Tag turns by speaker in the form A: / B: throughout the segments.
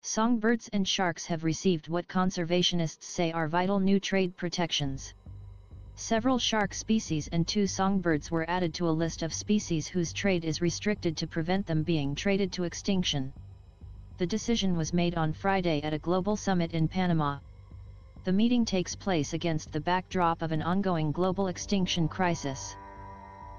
A: Songbirds and sharks have received what conservationists say are vital new trade protections. Several shark species and 2 songbirds were added to a list of species whose trade is restricted to prevent them being traded to extinction. The decision was made on Friday at a global summit in Panama. The meeting takes place against the backdrop of an ongoing global extinction crisis.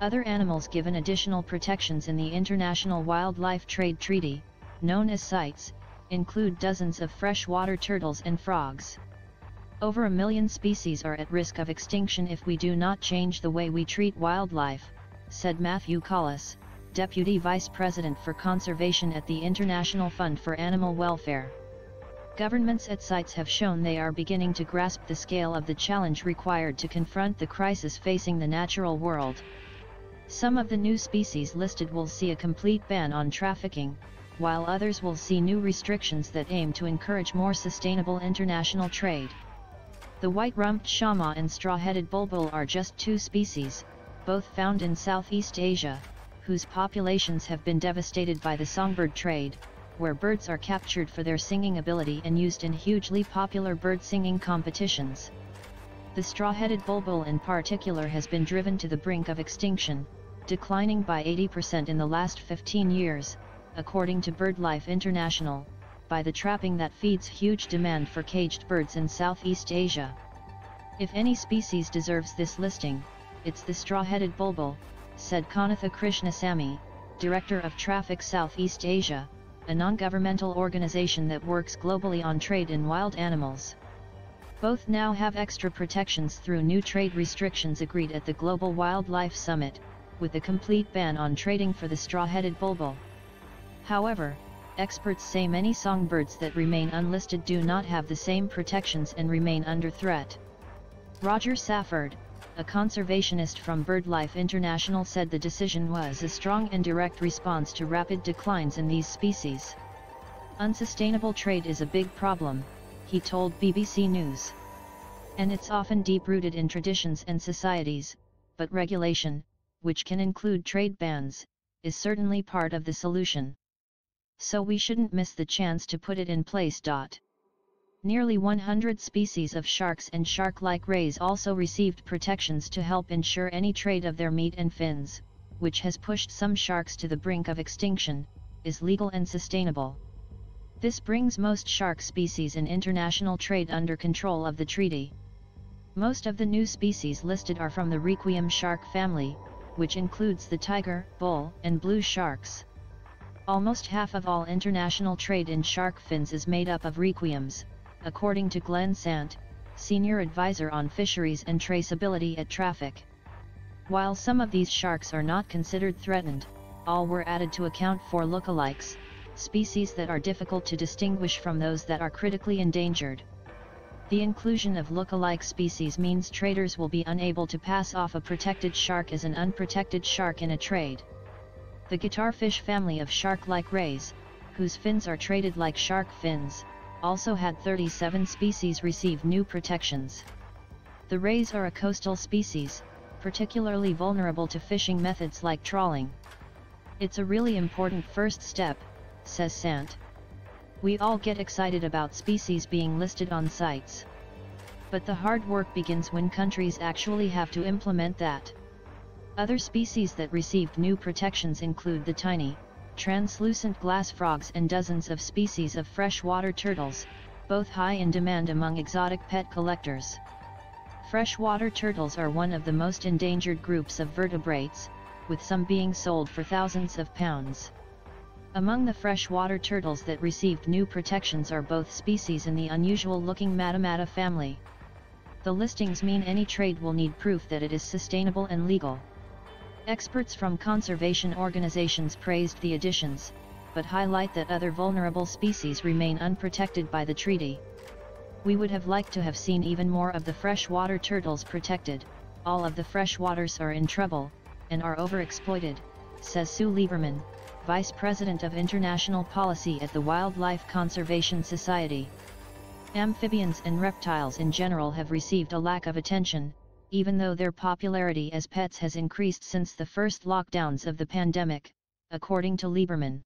A: Other animals given additional protections in the International Wildlife Trade Treaty, known as CITES, include dozens of freshwater turtles and frogs. Over 1 million species are at risk of extinction if we do not change the way we treat wildlife, said Matthew Collis, Deputy Vice President for Conservation at the International Fund for Animal Welfare. Governments at CITES have shown they are beginning to grasp the scale of the challenge required to confront the crisis facing the natural world. Some of the new species listed will see a complete ban on trafficking, while others will see new restrictions that aim to encourage more sustainable international trade. The white-rumped shama and straw-headed bulbul are just 2 species, both found in Southeast Asia, whose populations have been devastated by the songbird trade, where birds are captured for their singing ability and used in hugely popular bird singing competitions. The straw-headed bulbul in particular has been driven to the brink of extinction, declining by 80% in the last 15 years, according to BirdLife International, by the trapping that feeds huge demand for caged birds in Southeast Asia. If any species deserves this listing, it's the straw-headed bulbul, said Kanatha Krishnasamy, Director of Traffic Southeast Asia, a non-governmental organization that works globally on trade in wild animals. Both now have extra protections through new trade restrictions agreed at the Global Wildlife Summit, with a complete ban on trading for the straw-headed bulbul. However, experts say many songbirds that remain unlisted do not have the same protections and remain under threat. Roger Safford, a conservationist from BirdLife International, said the decision was a strong and direct response to rapid declines in these species. Unsustainable trade is a big problem, he told BBC News. And it's often deep-rooted in traditions and societies, but regulation, which can include trade bans, is certainly part of the solution. So we shouldn't miss the chance to put it in place. Nearly 100 species of sharks and shark-like rays also received protections to help ensure any trade of their meat and fins, which has pushed some sharks to the brink of extinction, is legal and sustainable. This brings most shark species in international trade under control of the treaty. Most of the new species listed are from the requiem shark family, which includes the tiger, bull, and blue sharks. Almost half of all international trade in shark fins is made up of requiems, according to Glenn Sant, Senior Advisor on Fisheries and Traceability at Traffic. While some of these sharks are not considered threatened, all were added to account for lookalikes, species that are difficult to distinguish from those that are critically endangered. The inclusion of lookalike species means traders will be unable to pass off a protected shark as an unprotected shark in a trade. The guitarfish family of shark-like rays, whose fins are traded like shark fins, also had 37 species receive new protections. The rays are a coastal species, particularly vulnerable to fishing methods like trawling. It's a really important first step, says Sant. We all get excited about species being listed on CITES. But the hard work begins when countries actually have to implement that. Other species that received new protections include the tiny, translucent glass frogs and dozens of species of freshwater turtles, both high in demand among exotic pet collectors. Freshwater turtles are one of the most endangered groups of vertebrates, with some being sold for thousands of pounds. Among the freshwater turtles that received new protections are both species in the unusual-looking Matamata family. The listings mean any trade will need proof that it is sustainable and legal. Experts from conservation organizations praised the additions, but highlight that other vulnerable species remain unprotected by the treaty. We would have liked to have seen even more of the freshwater turtles protected. All of the freshwaters are in trouble, and are overexploited, says Sue Lieberman, Vice President of International Policy at the Wildlife Conservation Society. Amphibians and reptiles in general have received a lack of attention, even though their popularity as pets has increased since the first lockdowns of the pandemic, according to Lieberman.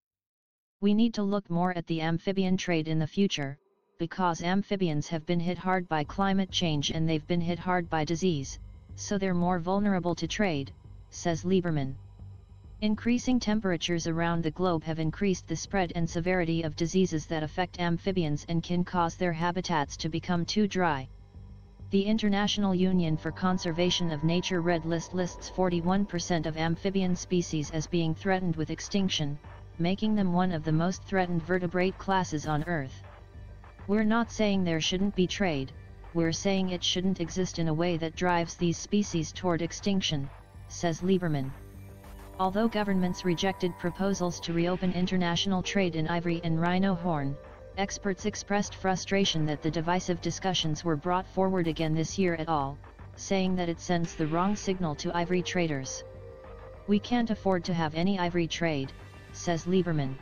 A: We need to look more at the amphibian trade in the future, because amphibians have been hit hard by climate change and they've been hit hard by disease, so they're more vulnerable to trade, says Lieberman. Increasing temperatures around the globe have increased the spread and severity of diseases that affect amphibians and can cause their habitats to become too dry. The International Union for Conservation of Nature Red List lists 41% of amphibian species as being threatened with extinction, making them one of the most threatened vertebrate classes on Earth. We're not saying there shouldn't be trade, we're saying it shouldn't exist in a way that drives these species toward extinction, says Lieberman. Although governments rejected proposals to reopen international trade in ivory and rhino horn, experts expressed frustration that the divisive discussions were brought forward again this year at all, saying that it sends the wrong signal to ivory traders. We can't afford to have any ivory trade, says Lieberman.